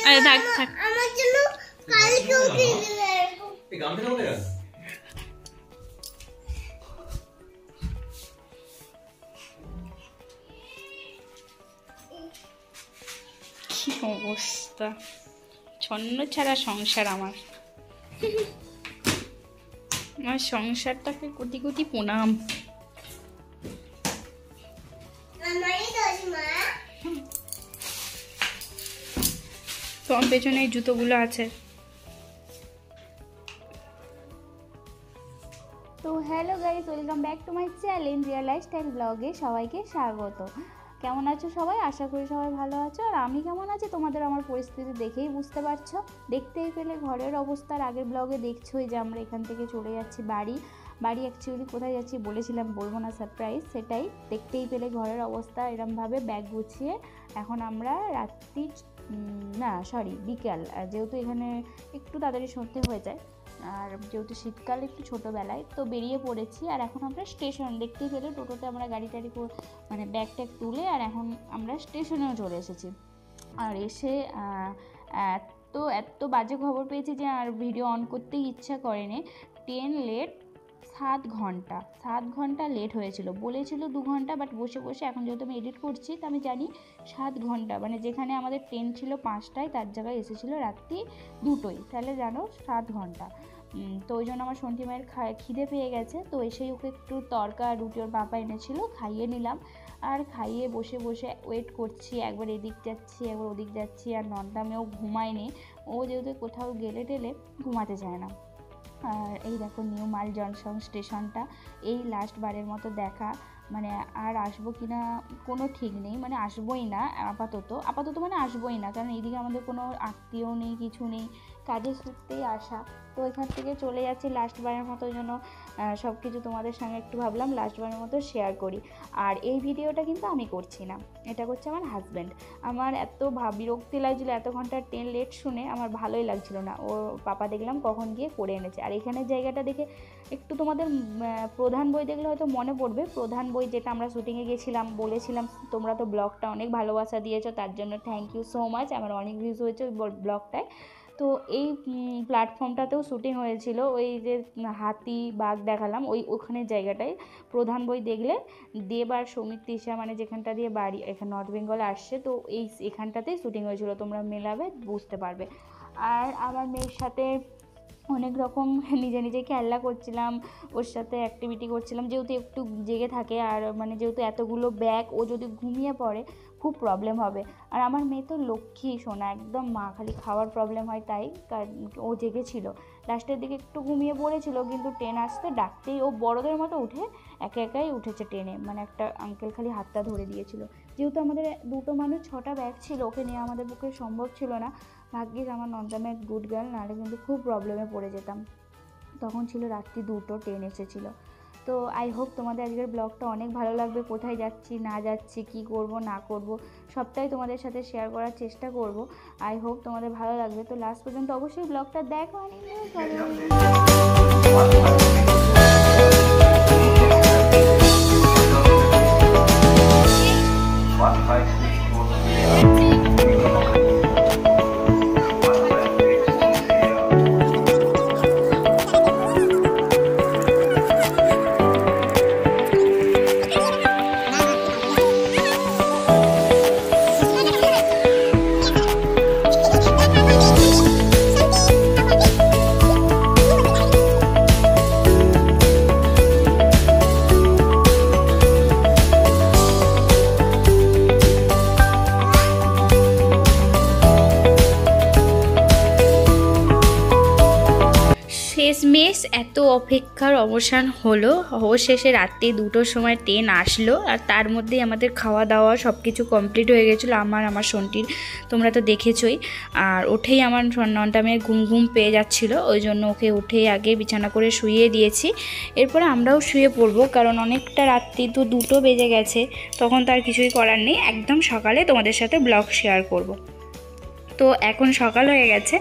আরে থাক থাক, আমার জন্য কালকেও কিনে দেবে। এই গামছা কোথায় গেল? কি অবস্থা, ছন্ন ছাড়া সংসার আমার। আমার সংসারটাকে কোটি কোটি প্রণাম। আমারই দোষ মা। তোমার পেছনে এই জুতোগুলো আছে। তো hello guys, welcome back to my channel real lifestyle ব্লগে সবাইকে স্বাগত। কেমন আছো সবাই? আশা করি সবাই ভালো আছো। আর আমি কেমন আছি তোমাদের আমার পরিস্থিতি দেখেই বুঝতে পারছো। দেখতেই পেলে ঘরের অবস্থার আগের ব্লগে দেখছোই যে আমরা এখান থেকে চলে যাচ্ছি বাড়ি। অ্যাকচুয়ালি কোথায় যাচ্ছি বলেছিলাম, বলবো না, সারপ্রাইজ। সেটাই দেখতেই পেলে ঘরের অবস্থা এরমভাবে ব্যাগ গুছিয়ে এখন আমরা বিকাল, যেহেতু এখানে একটু তাড়াতাড়ি সন্ধে হয়ে যায় আর যেহেতু শীতকাল একটু ছোটোবেলায়, তো বেরিয়ে পড়েছি। আর এখন আমরা স্টেশন, দেখতেই পেলে টোটোতে আমরা গাড়ি মানে ব্যাগ ট্যাগ তুলে আর এখন আমরা স্টেশনেও চলে এসেছি। আর এসে এত বাজে খবর পেয়েছি যে আর ভিডিও অন করতেই ইচ্ছা করেনি। ট্রেন লেট 7 ঘন্টা লেট হয়েছিল। বলেছিল 2 ঘন্টা, বাট বসে বসে এখন যেহেতু আমি এডিট করছি তো আমি জানি 7 ঘন্টা, মানে যেখানে আমাদের ট্রেন ছিল 5টায় তার জায়গায় এসেছিলো রাত্রি 2টোয়, তাহলে জানো 7 ঘন্টা। তো ওই জন্য আমার সন্ধ্যে মায়ের খিদে পেয়ে গেছে, তো এসেই ওকে একটু তরকা রুটি ওর বাবা এনেছিল, খাইয়ে নিলাম। আর খাইয়ে বসে বসে ওয়েট করছি, একবার এদিক যাচ্ছি একবার ওদিক যাচ্ছি। আর নন্দামেও ঘুমায়নি, ও যেহেতু কোথাও গেলে টেলে ঘুমাতে চায় না। আর এই দেখো নিউ মাল জংশন স্টেশনটা, এই লাস্ট বারের মতো দেখা, মানে আর আসবো কি না কোনো ঠিক নেই, মানে আসবোই না আপাতত মানে আসবোই না, কারণ এইদিকে আমাদের কোনো আত্মীয় নেই, কিছু নেই, কাজের সূত্রেই আসা। তো এখান থেকে চলে যাচ্ছি লাস্ট বারের মতো, যেন সব কিছু তোমাদের সঙ্গে একটু ভাবলাম লাস্ট বারের মতো শেয়ার করি। আর এই ভিডিওটা কিন্তু আমি করছি না, এটা করছে আমার হাজব্যান্ড। আমার এত বিরক্তি লাগছিলো, এত ঘন্টা ট্রেন লেট শুনে আমার ভালোই লাগছিল না। ওর পাপা দেখলাম কখন গিয়ে করে এনেছে। আর এখানের জায়গাটা দেখে একটু তোমাদের প্রধান বই দেখলে হয়তো মনে পড়বে, প্রধান বই যেটা আমরা শুটিংয়ে গেছিলাম, বলেছিলাম তোমরা তো ব্লগটা অনেক ভালোবাসা দিয়েছো, তার জন্য থ্যাংক ইউ সো মাচ। আমার অনেক ভিউজ হয়েছে ওই ব্লগটায়। তো এই প্ল্যাটফর্মটাতেও শুটিং হয়েছিল, ওই যে হাতি বাঘ দেখালাম ওখানের জায়গাটায়। প্রধান বই দেখলে দেব আর সৌমিত তৃষা, মানে যেখানটা দিয়ে বাড়ি এখানে নর্থ বেঙ্গলে আসছে, তো এখানটাতেই শুটিং হয়েছিল, তোমরা মেলাবে বুঝতে পারবে। আর আমার মেয়ের সাথে অনেক রকম নিজে খেলা করছিলাম, ওর সাথে অ্যাক্টিভিটি করছিলাম, যেহেতু একটু জেগে থাকে। আর মানে যেহেতু এতগুলো ব্যাগ, ও যদি ঘুমিয়ে পড়ে খুব প্রবলেম হবে। আর আমার মেয়ে তো লক্ষ্মী সোনা একদম, মা খালি খাওয়ার প্রবলেম হয়, তাই ও জেগেছিল। লাস্টের দিকে একটু ঘুমিয়ে পড়েছিল, কিন্তু ট্রেন আসতে ডাকতেই ও বড়দের মতো উঠে একাই উঠেছে ট্রেনে, মানে একটা আঙ্কেল খালি হাতটা ধরে দিয়েছিল। যেহেতু আমাদের 2টো মানুষ 6টা ব্যাগ ছিল, ওকে নিয়ে আমাদের পক্ষে সম্ভব ছিল না। ভাগ্যিস আমার নন্দামে এক গুড গার্ল, নাহলে কিন্তু খুব প্রবলেমে পড়ে যেতাম। তখন ছিল রাত্রি 2টো, ট্রেন এসেছিলো। তো আই হোপ তোমাদের আজকের ব্লগটা অনেক ভালো লাগবে। কোথায় যাচ্ছি না যাচ্ছি, কি করব না করব, সবটাই তোমাদের সাথে শেয়ার করার চেষ্টা করব। আই হোপ তোমাদের ভালো লাগবে। তো লাস্ট পর্যন্ত অবশ্যই ব্লগটা দেখো। শেষমেশ এত অপেক্ষার অবসান হলো, অবশেষে রাত্রি 2টোর সময় ট্রেন আসলো। আর তার মধ্যেই আমাদের খাওয়া দাওয়া সব কিছু কমপ্লিট হয়ে গেছিলো, আমার সন্টির, তোমরা তো দেখেছোই। আর উঠেই আমার নন্দামের ঘুম পেয়ে যাচ্ছিলো, ওই জন্য ওকে উঠেই আগে বিছানা করে শুইয়ে দিয়েছি। এরপরে আমরাও শুয়ে পড়বো, কারণ অনেকটা রাত্রি তো 2টো বেজে গেছে, তখন তার কিছুই করার নেই। একদম সকালে তোমাদের সাথে ব্লগ শেয়ার করব। তো এখন সকাল হয়ে গেছে,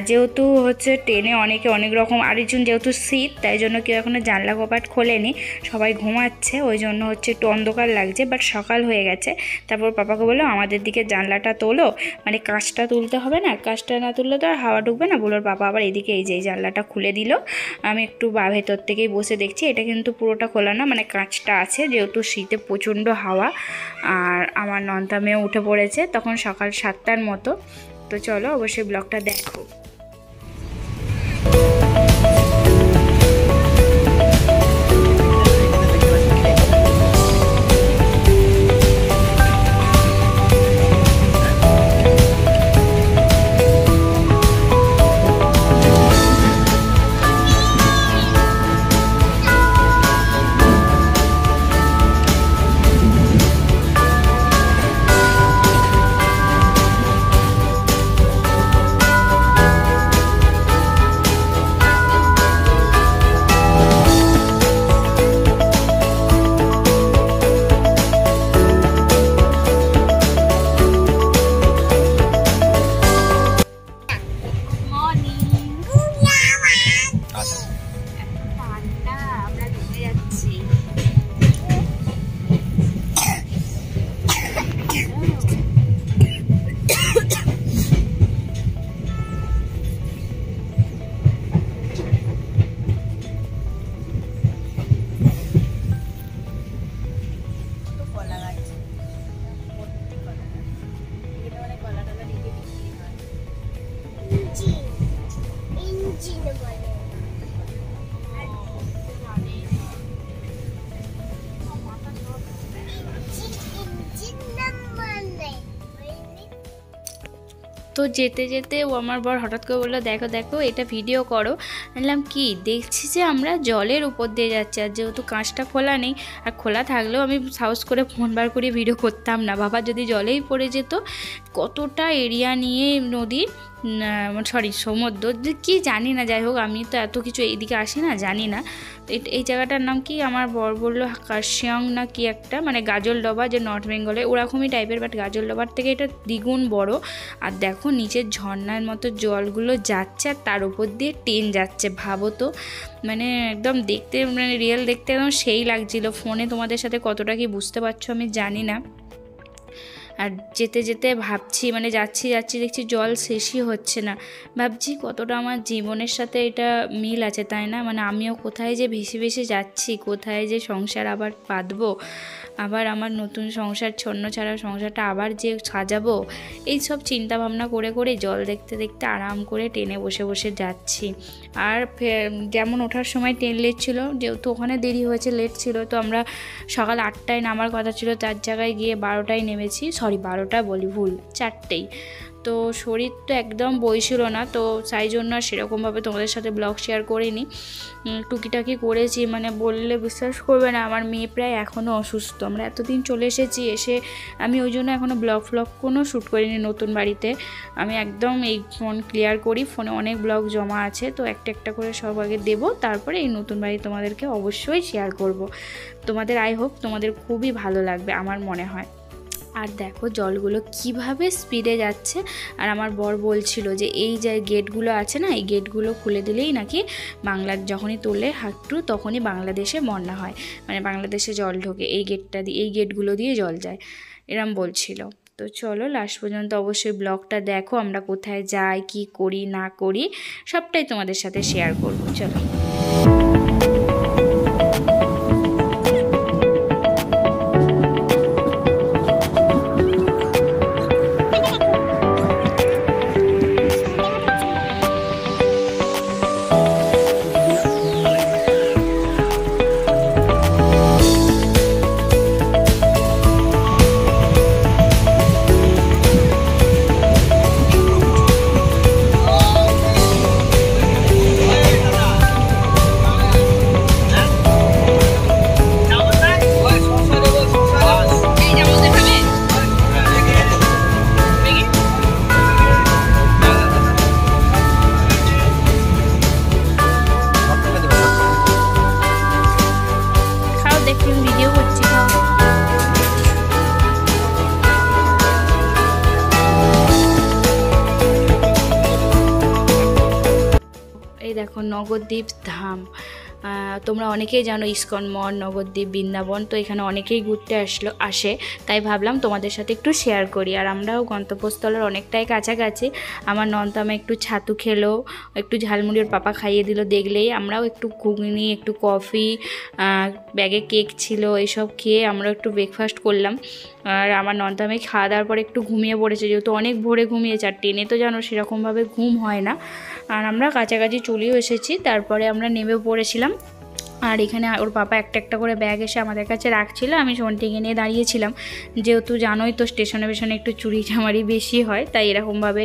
যেহেতু হচ্ছে ট্রেনে অনেকে অনেক রকম, আরেকজন যেহেতু শীত তাই জন্য কেউ এখনও জানলা কপাট খোলেনি, সবাই ঘুমাচ্ছে, ওই জন্য হচ্ছে একটু অন্ধকার লাগছে, বাট সকাল হয়ে গেছে। তারপর পাপাকে বললো আমাদের দিকে জানলাটা তোলো, মানে কাঁচটা তুলতে হবে না, কাঁচটা না তুললে তো আর হাওয়া ঢুকবে না। বলোর পাপা আবার এদিকে এই যে এই জানলাটা খুলে দিল। আমি একটু ভেতর থেকেই বসে দেখছি, এটা কিন্তু পুরোটা খোলা না, মানে কাঁচটা আছে, যেহেতু শীতে প্রচণ্ড হাওয়া। আর আমার নন্তা মেয়ে উঠে পড়েছে, তখন সকাল 7টার মতো। তো চলো অবশ্যই ব্লগটা দেখো। তো যেতে যেতে ও আমার বর হঠাৎ করে বললো দেখো দেখো এটা ভিডিও করো। বললাম কি, দেখছি যে আমরা জলের উপর দিয়ে যাচ্ছি, আর যেহেতু কাঁচটা খোলা নেই, আর খোলা থাকলেও আমি সাহস করে ফোন বার করে ভিডিও করতাম না, বাবা যদি জলেই পড়ে যেত। কতটা এরিয়া নিয়ে নদী, সরি সমুদ্র, কি জানি না, যাই হোক আমি তো এত কিছু এইদিকে আসি না, জানি না। এই জায়গাটার নাম কি, আমার বর বললো কার্শিয়ং না কি একটা, মানে গাজলডোবা, যে নর্থ বেঙ্গলে ওরকমই টাইপের, বাট গাজলডোবার থেকে এটা দ্বিগুণ বড়। আর দেখো নিচের ঝর্ণার মতো জলগুলো যাচ্ছে, আর তার উপর দিয়ে ট্রেন যাচ্ছে, ভাবো তো, মানে একদম দেখতে, মানে রিয়েল দেখতে একদম সেই লাগছিল। ফোনে তোমাদের সাথে কতটা কি বুঝতে পারছো আমি জানি না। আর যেতে যেতে ভাবছি, মানে যাচ্ছি দেখছি জল শেষই হচ্ছে না, ভাবছি কতটা আমার জীবনের সাথে এটা মিল আছে, তাই না? মানে আমিও কোথায় যে ভেসে ভেসে যাচ্ছি, কোথায় যে সংসার আবার পাতবো, আবার আমার নতুন সংসার, ছন্ন ছাড়া সংসারটা আবার যে সাজাবো, এই সব চিন্তা ভাবনা করে করে জল দেখতে দেখতে আরাম করে ট্রেনে বসে বসে যাচ্ছি। আর যেমন ওঠার সময় ট্রেন লেট ছিল, যেহেতু ওখানে দেরি হয়েছে, লেট ছিল, তো আমরা সকাল 8টায় নামার কথা ছিল, তার জায়গায় গিয়ে 12টায় নেমেছি, সরি 12টা বলি ভুল, 4টেই। তো শরীর তো একদম বইছিল না, তো তাই জন্য আর সেরকমভাবে তোমাদের সাথে ব্লগ শেয়ার করিনি, টুকিটাকি করেছি। মানে বললে বিশ্বাস করবে না, আমার মেয়ে প্রায় এখনও অসুস্থ, আমরা এতদিন চলে এসেছি, এসে আমি ওই জন্য এখনও ব্লগ কোনো শ্যুট করিনি নতুন বাড়িতে। আমি একদম এই ফোন ক্লিয়ার করি, ফোনে অনেক ব্লগ জমা আছে, তো একটা একটা করে সব আগে দেবো, তারপরে এই নতুন বাড়ি তোমাদেরকে অবশ্যই শেয়ার করব। তোমাদের আই হোপ তোমাদের খুবই ভালো লাগবে আমার মনে হয়। আর দেখো জলগুলো কিভাবে স্পিডে যাচ্ছে, আর আমার বর বলছিল যে এই যে গেটগুলো আছে না, এই গেটগুলো খুলে দিলেই নাকি বাংলার যখনই তোলে হাঁটু তখনই বাংলাদেশে বন্যা হয়, মানে বাংলাদেশে জল ঢোকে এই গেটটা দিয়ে, এই গেটগুলো দিয়ে জল যায়, এরম বলছিল। তো চলো লাস্ট পর্যন্ত অবশ্যই ব্লগটা দেখো, আমরা কোথায় যাই, কি করি না করি সবটাই তোমাদের সাথে শেয়ার করব। চলো। দেখো নবদ্বীপ ধাম, তোমরা অনেকেই জানো ইস্কন মঠ, নবদ্বীপ, বৃন্দাবন, তো এখানে অনেকেই ঘুরতে আসে, তাই ভাবলাম তোমাদের সাথে একটু শেয়ার করি। আর আমরাও গন্তব্যস্থলের অনেকটাই কাছাকাছি। আমার নন্দামা একটু ছাতু খেলো, একটু ঝালমুড়ির পাপা খাইয়ে দিল দেখলেই। আমরাও একটু ঘুগনি, একটু কফি, ব্যাগে কেক ছিল, এসব খেয়ে আমরা একটু ব্রেকফাস্ট করলাম। আর আমার নন্দামে খাওয়া দাওয়ার পরে একটু ঘুমিয়ে পড়েছে, যেহেতু অনেক ভোরে ঘুমিয়েছে। আর ট্রেনে তো জানো সেরকমভাবে ঘুম হয় না। আর আমরা কাছাকাছি চলেও এসেছি, তারপরে আমরা নেমে পড়েছিলাম। আর এখানে ওর পাপা একটা একটা করে ব্যাগ এসে আমাদের কাছে রাখছিল, আমি সোনটিকে নিয়ে দাঁড়িয়েছিলাম। যেহেতু জানোই তো স্টেশনে পেশনে একটু চুরি চামারি বেশি হয়, তাই এরকমভাবে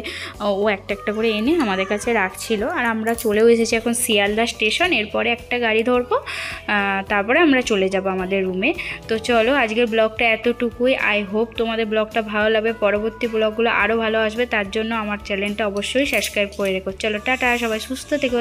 ও একটা একটা করে এনে আমাদের কাছে রাখছিল। আর আমরা চলেও এসেছি এখন শিয়ালদা স্টেশন। এরপরে একটা গাড়ি ধরবো, তারপরে আমরা চলে যাব আমাদের রুমে। তো চলো, আজকের ব্লগটা এতটুকুই। আই হোপ তোমাদের ব্লগটা ভালো লাগবে। পরবর্তী ব্লগগুলো আরও ভালো আসবে, তার জন্য আমার চ্যানেলটা অবশ্যই সাবস্ক্রাইব করে রেখো। চলো টাটা, সবাই সুস্থ থেকো।